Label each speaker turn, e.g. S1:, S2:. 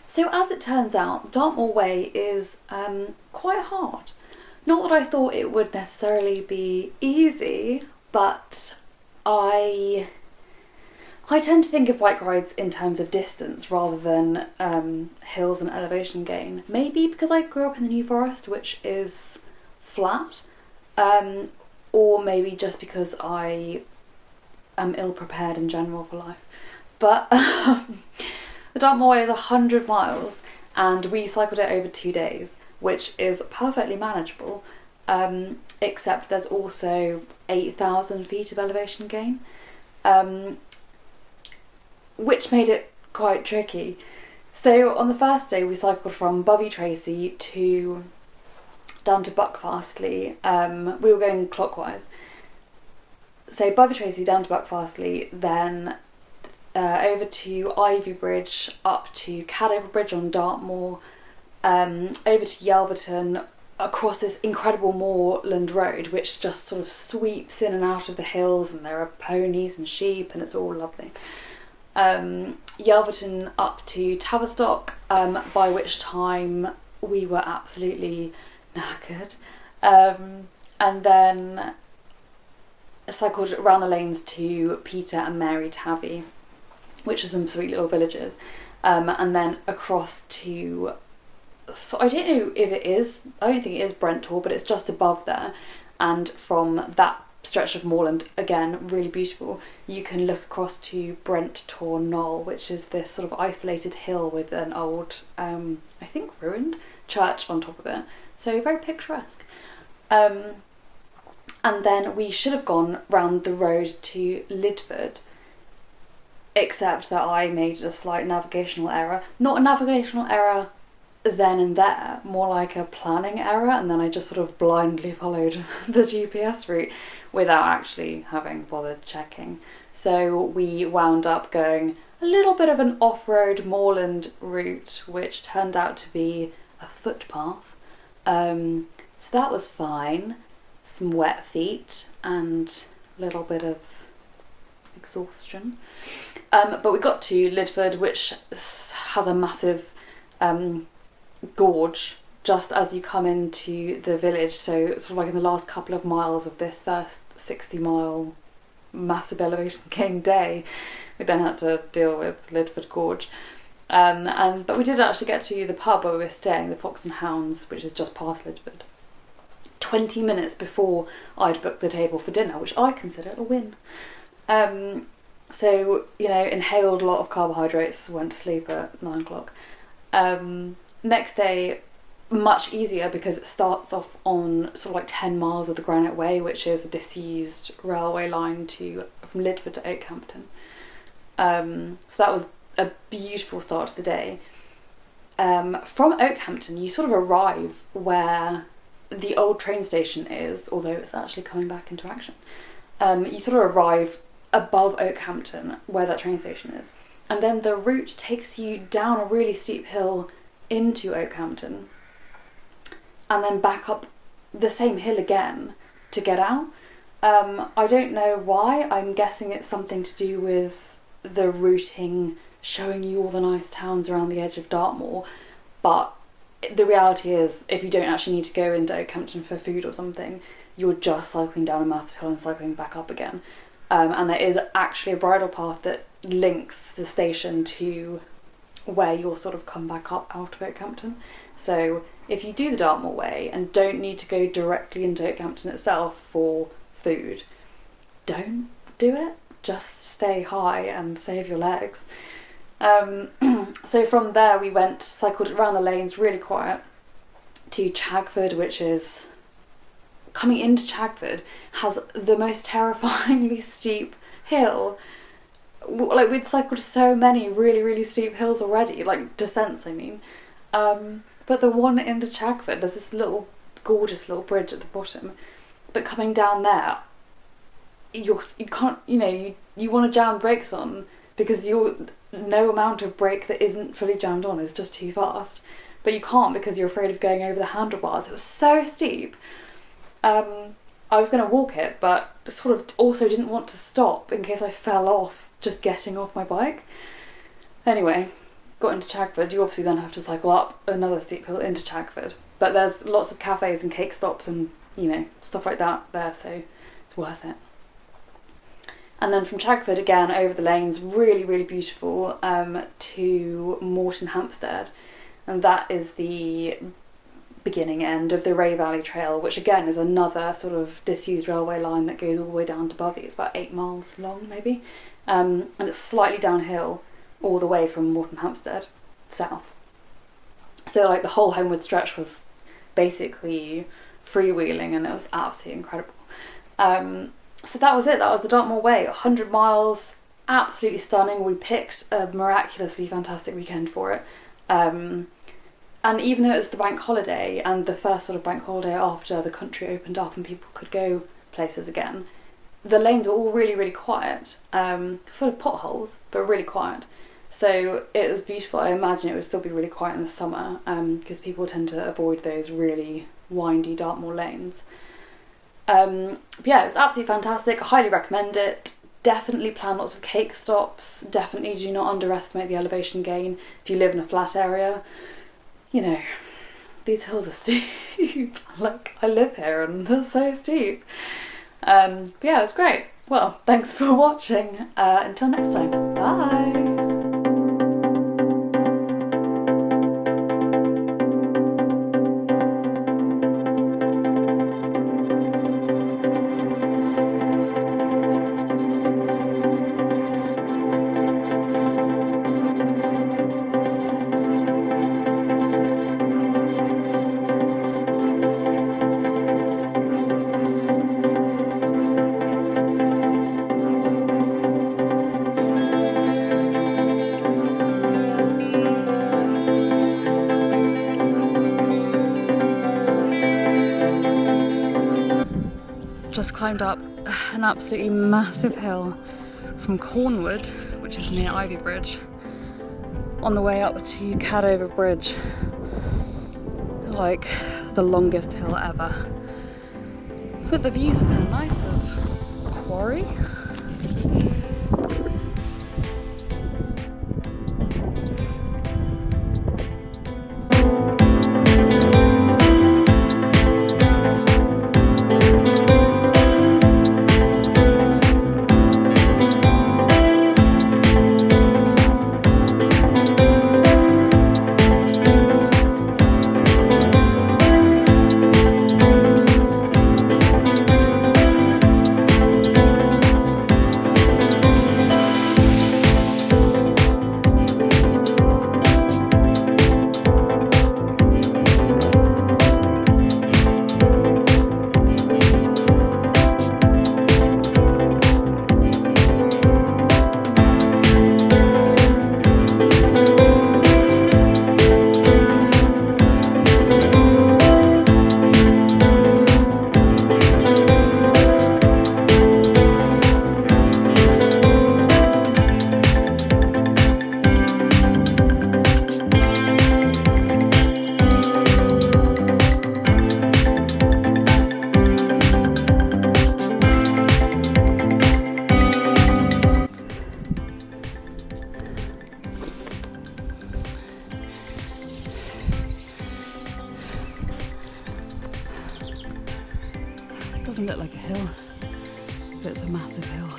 S1: So as it turns out, Dartmoor Way is quite hard. Not that I thought it would necessarily be easy, but I tend to think of bike rides in terms of distance rather than hills and elevation gain. Maybe because I grew up in the New Forest, which is flat, or maybe just because I am ill prepared in general for life. But the Dartmoor Way is 100 miles and we cycled it over 2 days, which is perfectly manageable, except there's also 8,000 feet of elevation gain, which made it quite tricky. So on the first day we cycled from Bovey Tracy down to Buckfastleigh. We were going clockwise. So Bovey Tracy down to Buckfastleigh, then over to Ivy Bridge, up to Cadover Bridge on Dartmoor, over to Yelverton, across this incredible moorland road which just sort of sweeps in and out of the hills, and there are ponies and sheep and it's all lovely. Yelverton up to Tavistock, by which time we were absolutely knackered, and then cycled around the lanes to Peter and Mary Tavy, which are some sweet little villages, and then across to, so I don't know if it is, I don't think it is Brenttor, but it's just above there, and from that stretch of moorland, again really beautiful, you can look across to Brenttor Knoll, which is this sort of isolated hill with an old, I think ruined church on top of it, so very picturesque. And then we should have gone round the road to Lidford, except that I made a slight navigational error. Not a navigational error then and there, more like a planning error, and then I just sort of blindly followed the GPS route without actually having bothered checking. So we wound up going a little bit of an off-road moorland route, which turned out to be a footpath. So that was fine. Some wet feet and a little bit of exhaustion. But we got to Lidford, which has a massive gorge just as you come into the village, so it's sort of like in the last couple of miles of this first 60-mile massive elevation gain day, we then had to deal with Lidford Gorge. But we did actually get to the pub where we were staying, the Fox and Hounds, which is just past Lidford, 20 minutes before I'd booked the table for dinner, which I consider a win. So, inhaled a lot of carbohydrates, went to sleep at 9 o'clock. Next day, much easier because it starts off on sort of like 10 miles of the Granite Way, which is a disused railway line from Lidford to Oakhampton. So that was a beautiful start to the day. From Oakhampton, you sort of arrive where the old train station is, although it's actually coming back into action. You sort of arrive above Oakhampton where that train station is, and then the route takes you down a really steep hill into Oakhampton and then back up the same hill again to get out. I don't know why. I'm guessing it's something to do with the routing showing you all the nice towns around the edge of Dartmoor, but the reality is if you don't actually need to go into Oakhampton for food or something, you're just cycling down a massive hill and cycling back up again. And there is actually a bridle path that links the station to where you'll sort of come back up out of Oakhampton. So if you do the Dartmoor Way and don't need to go directly into Oakhampton itself for food, don't do it. Just stay high and save your legs. So from there we cycled around the lanes really quiet to Chagford, which is, coming into Chagford, has the most terrifyingly steep hill. Like, we'd cycled so many really, really steep hills already, like descents I mean. But the one into Chagford, there's this little gorgeous little bridge at the bottom, but coming down there, you can't, you want to jam brakes on because no amount of brake that isn't fully jammed on is just too fast. But you can't because you're afraid of going over the handlebars. It was so steep. I was going to walk it, but sort of also didn't want to stop in case I fell off just getting off my bike. Anyway, got into Chagford, you obviously then have to cycle up another steep hill into Chagford. But there's lots of cafes and cake stops and, you know, stuff like that there, so it's worth it. And then from Chagford again over the lanes, really, really beautiful, to Moreton Hampstead. And that is the beginning end of the Ray Valley Trail, which again is another sort of disused railway line that goes all the way down to Bovey. It's about 8 miles long, maybe. And it's slightly downhill all the way from Moreton Hampstead south. So like the whole homeward stretch was basically freewheeling, and it was absolutely incredible. So that was it. That was the Dartmoor Way, 100 miles, absolutely stunning. We picked a miraculously fantastic weekend for it. And even though it was the bank holiday and the first sort of bank holiday after the country opened up and people could go places again, the lanes were all really, really quiet, full of potholes, but really quiet. So it was beautiful. I imagine it would still be really quiet in the summer, because people tend to avoid those really windy Dartmoor lanes. But yeah, it was absolutely fantastic. I highly recommend it. Definitely plan lots of cake stops. Definitely do not underestimate the elevation gain if you live in a flat area. You know, these hills are steep. Like, I live here and they're so steep. But yeah, it was great. Well, thanks for watching. Until next time, bye. Just climbed up an absolutely massive hill from Cornwood, which is near Ivy Bridge, on the way up to Cadover Bridge. Like the longest hill ever. But the views are kind of nice of Quarry. Doesn't look like a hill, but it's a massive hill.